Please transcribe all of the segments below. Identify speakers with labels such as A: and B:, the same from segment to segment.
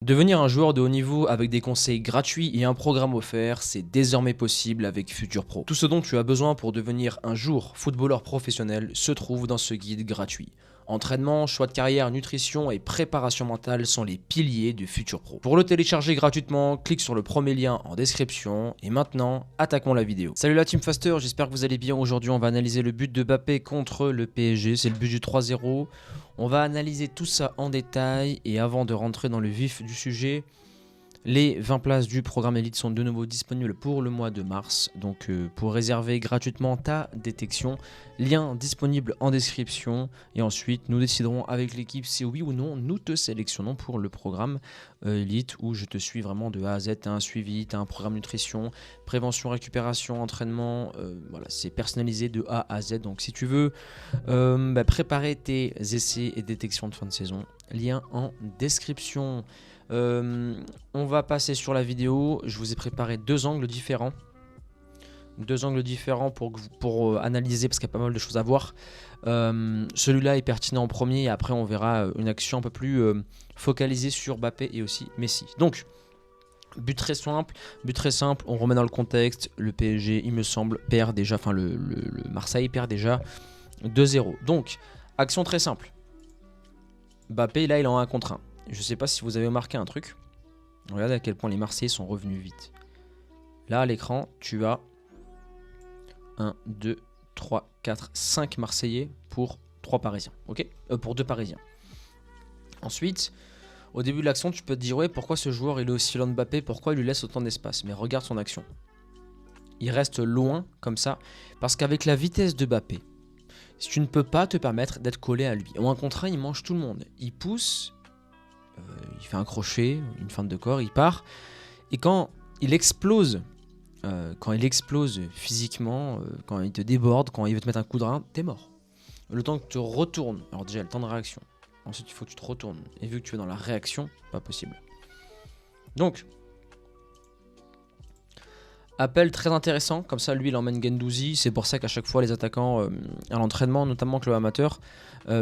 A: Devenir un joueur de haut niveau avec des conseils gratuits et un programme offert, c'est désormais possible avec Futur Pro. Tout ce dont tu as besoin pour devenir un jour footballeur professionnel se trouve dans ce guide gratuit. Entraînement, choix de carrière, nutrition et préparation mentale sont les piliers de Futur Pro. Pour le télécharger gratuitement, clique sur le premier lien en description et maintenant, attaquons la vidéo. Salut la Team Faster, j'espère que vous allez bien. Aujourd'hui, on va analyser le but de Mbappé contre le PSG, c'est le but du 3-0. On va analyser tout ça en détail et avant de rentrer dans le vif du sujet, les 20 places du programme Elite sont de nouveau disponibles pour le mois de mars. Donc pour réserver gratuitement ta détection, lien disponible en description. Et ensuite, nous déciderons avec l'équipe si oui ou non nous te sélectionnons pour le programme Elite où je te suis vraiment de A à Z. Tu as un suivi, tu as un programme nutrition, prévention, récupération, entraînement. Voilà, c'est personnalisé de A à Z. Donc si tu veux préparer tes essais et détections de fin de saison, lien en description. On va passer sur la vidéo. Je vous ai préparé deux angles différents. Pour analyser parce qu'il y a pas mal de choses à voir. Celui-là est pertinent en premier et après on verra une action un peu plus focalisée sur Mbappé et aussi Messi. Donc, but très simple, on remet dans le contexte. Le PSG, il me semble, perd déjà, enfin le Marseille perd déjà 2-0. Donc, action très simple. Mbappé, là, il est en 1 contre 1. Je ne sais pas si vous avez remarqué un truc. Regardez à quel point les Marseillais sont revenus vite. Là, à l'écran, tu as 1, 2, 3, 4, 5 Marseillais pour 3 Parisiens. Ok, pour 2 Parisiens. Ensuite, au début de l'action, tu peux te dire, ouais, pourquoi ce joueur il est aussi loin de Mbappé? Pourquoi il lui laisse autant d'espace? Mais regarde son action. Il reste loin, comme ça, parce qu'avec la vitesse de Mbappé, tu ne peux pas te permettre d'être collé à lui. En 1 contre 1, il mange tout le monde. Il pousse... il fait un crochet, une feinte de corps, il part. Et quand il explose physiquement, quand il te déborde, quand il veut te mettre un coup de rein, t'es mort. Le temps que tu te retournes, alors déjà le temps de réaction, ensuite il faut que tu te retournes. Et vu que tu es dans la réaction, pas possible. Donc, appel très intéressant, comme ça lui il emmène Guendouzi, c'est pour ça qu'à chaque fois les attaquants à l'entraînement, notamment club amateur,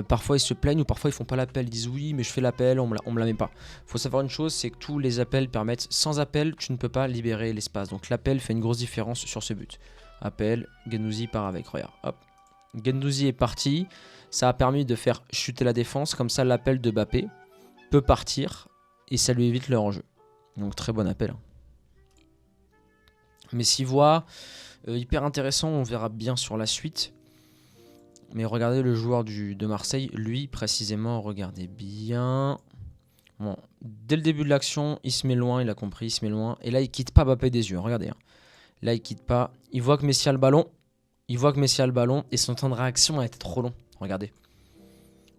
A: parfois ils se plaignent ou parfois ils font pas l'appel, ils disent oui mais je fais l'appel, on me la met pas. Faut savoir une chose, c'est que tous les appels permettent, sans appel tu ne peux pas libérer l'espace, donc l'appel fait une grosse différence sur ce but. Appel, Guendouzi part avec, regarde, hop. Guendouzi est parti, ça a permis de faire chuter la défense, comme ça l'appel de Mbappé peut partir et ça lui évite le hors-jeu. Donc très bon appel. Messi voit, hyper intéressant, on verra bien sur la suite. Mais regardez le joueur de Marseille, lui précisément, regardez bien. Bon, dès le début de l'action, il se met loin, il a compris, il se met loin. Et là, il quitte pas Mbappé des yeux, regardez. Hein. Là, il quitte pas, il voit que Messi a le ballon. Et son temps de réaction a été trop long, regardez.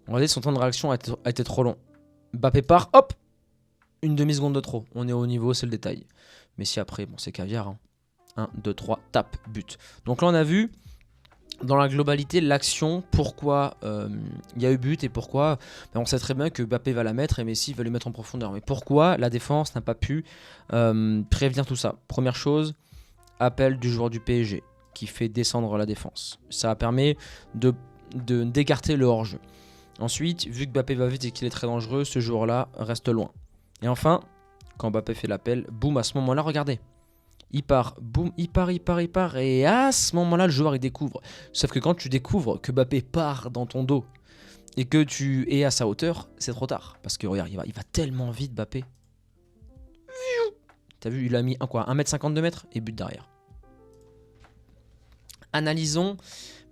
A: Regardez, son temps de réaction a été trop long. Mbappé part, hop, une demi-seconde de trop. On est au niveau, c'est le détail. Messi après, bon, c'est caviar, hein. 1, 2, 3, tape, but. Donc là, on a vu dans la globalité l'action, pourquoi il y a eu but et pourquoi on sait très bien que Mbappé va la mettre et Messi va lui mettre en profondeur. Mais pourquoi la défense n'a pas pu prévenir tout ça? Première chose, appel du joueur du PSG qui fait descendre la défense. Ça permet d'écarter le hors-jeu. Ensuite, vu que Mbappé va vite et qu'il est très dangereux, ce joueur-là reste loin. Et enfin, quand Mbappé fait l'appel, boum, à ce moment-là, regardez. Il part, boum, il part, et à ce moment-là, le joueur il découvre. Sauf que quand tu découvres que Mbappé part dans ton dos et que tu es à sa hauteur, c'est trop tard. Parce que regarde, il va tellement vite, Mbappé. T'as vu, il a mis 1m50 de mètres et but derrière. Analysons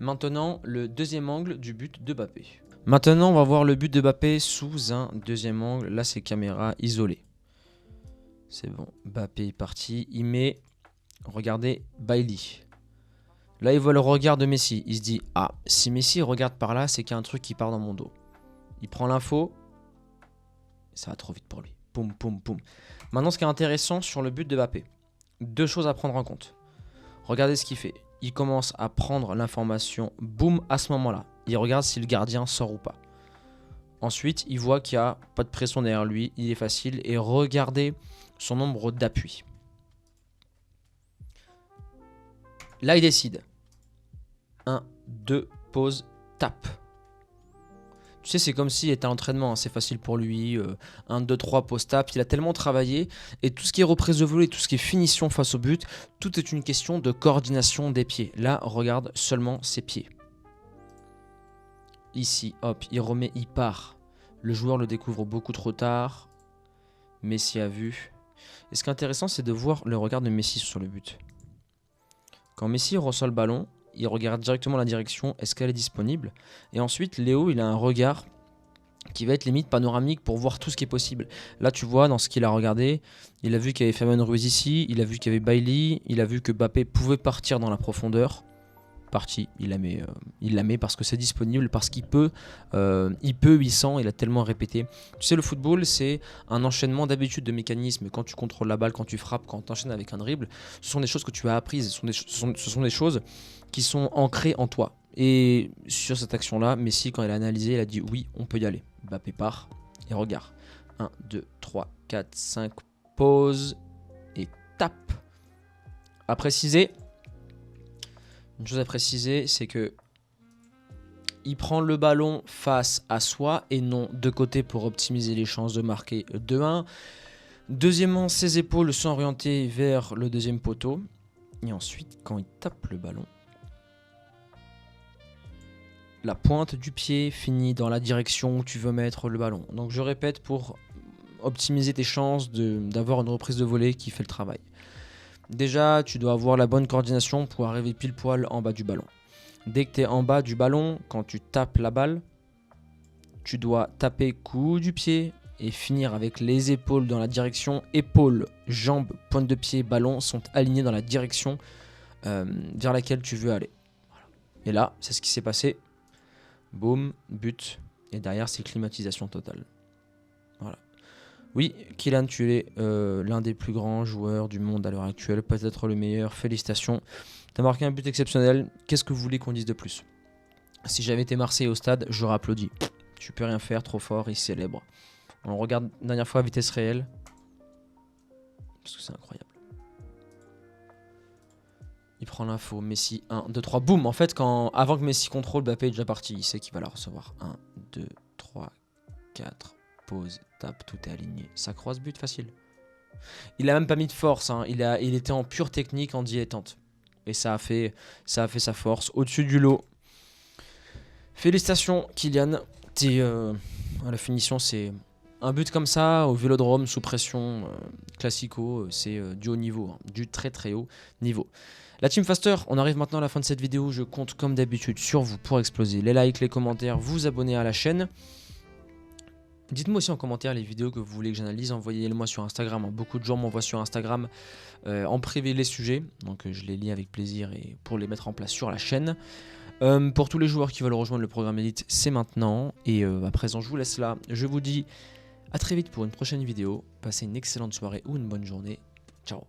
A: maintenant le deuxième angle du but de Mbappé. Maintenant, on va voir le but de Mbappé sous un deuxième angle. Là, c'est caméra isolée. C'est bon, Mbappé est parti, il met, regardez, Bailly. Là, il voit le regard de Messi, il se dit, ah, si Messi regarde par là, c'est qu'il y a un truc qui part dans mon dos. Il prend l'info, ça va trop vite pour lui. Poum, poum, poum. Maintenant, ce qui est intéressant sur le but de Mbappé, deux choses à prendre en compte. Regardez ce qu'il fait, il commence à prendre l'information, boum, à ce moment-là. Il regarde si le gardien sort ou pas. Ensuite, il voit qu'il n'y a pas de pression derrière lui, il est facile, et regardez son nombre d'appuis. Là, il décide. 1, 2, pause, tape. Tu sais, c'est comme s'il était à l'entraînement, hein, c'est facile pour lui. 1, 2, 3, post-up. Il a tellement travaillé. Et tout ce qui est reprise de volée, tout ce qui est finition face au but, tout est une question de coordination des pieds. Là, regarde seulement ses pieds. Ici, hop, il remet, il part. Le joueur le découvre beaucoup trop tard. Messi a vu. Et ce qui est intéressant, c'est de voir le regard de Messi sur le but. Quand Messi reçoit le ballon, il regarde directement la direction, est-ce qu'elle est disponible? Et ensuite, Léo, il a un regard qui va être limite panoramique pour voir tout ce qui est possible. Là, tu vois, dans ce qu'il a regardé, il a vu qu'il y avait Fabien Ruiz ici, il a vu qu'il y avait Bailly, il a vu que Mbappé pouvait partir dans la profondeur. Parti, il la met parce que c'est disponible, parce qu'il peut, il sent, il a tellement répété. Tu sais, le football, c'est un enchaînement d'habitudes, de mécanismes. Quand tu contrôles la balle, quand tu frappes, quand tu enchaînes avec un dribble, ce sont des choses que tu as apprises, ce sont des choses qui sont ancrées en toi. Et sur cette action-là, Messi, quand il a analysé, il a dit oui, on peut y aller. Mbappé part et regarde. 1, 2, 3, 4, 5, pause et tape. À préciser. Une chose à préciser, c'est que il prend le ballon face à soi et non de côté pour optimiser les chances de marquer 2-1. Deuxièmement, ses épaules sont orientées vers le deuxième poteau. Et ensuite, quand il tape le ballon, la pointe du pied finit dans la direction où tu veux mettre le ballon. Donc je répète, pour optimiser tes chances d'avoir une reprise de volée qui fait le travail. Déjà, tu dois avoir la bonne coordination pour arriver pile poil en bas du ballon. Dès que tu es en bas du ballon, quand tu tapes la balle, tu dois taper coup du pied et finir avec les épaules dans la direction. Épaules, jambes, pointe de pied, ballon sont alignés dans la direction vers laquelle tu veux aller. Voilà. Et là, c'est ce qui s'est passé. Boum, but. Et derrière, c'est climatisation totale. Voilà. Oui, Kylian, tu es l'un des plus grands joueurs du monde à l'heure actuelle, peut-être le meilleur, félicitations. Tu as marqué un but exceptionnel, qu'est-ce que vous voulez qu'on dise de plus? Si j'avais été Marseille au stade, j'aurais applaudi. Tu peux rien faire, trop fort, il célèbre. On regarde la dernière fois à vitesse réelle, parce que c'est incroyable. Il prend l'info, Messi, 1, 2, 3, boum. En fait, avant que Messi contrôle, Mbappé est déjà parti, il sait qu'il va la recevoir. 1, 2, 3, 4... pause, tape, tout est aligné. Ça croise but facile. Il a même pas mis de force, hein. Il était en pure technique, en dilettante. Et ça a fait sa force. Au-dessus du lot. Félicitations, Kylian. La finition, c'est un but comme ça, au Vélodrome, sous pression, classico, c'est du haut niveau, hein. Du très très haut niveau. La Team Faster, on arrive maintenant à la fin de cette vidéo. Je compte comme d'habitude sur vous pour exploser les likes, les commentaires, vous abonner à la chaîne. Dites-moi aussi en commentaire les vidéos que vous voulez que j'analyse, envoyez-les-moi sur Instagram. Beaucoup de gens m'envoient sur Instagram en privé les sujets, donc je les lis avec plaisir et pour les mettre en place sur la chaîne. Pour tous les joueurs qui veulent rejoindre le programme Elite, c'est maintenant. Et à présent, je vous laisse là. Je vous dis à très vite pour une prochaine vidéo. Passez une excellente soirée ou une bonne journée. Ciao.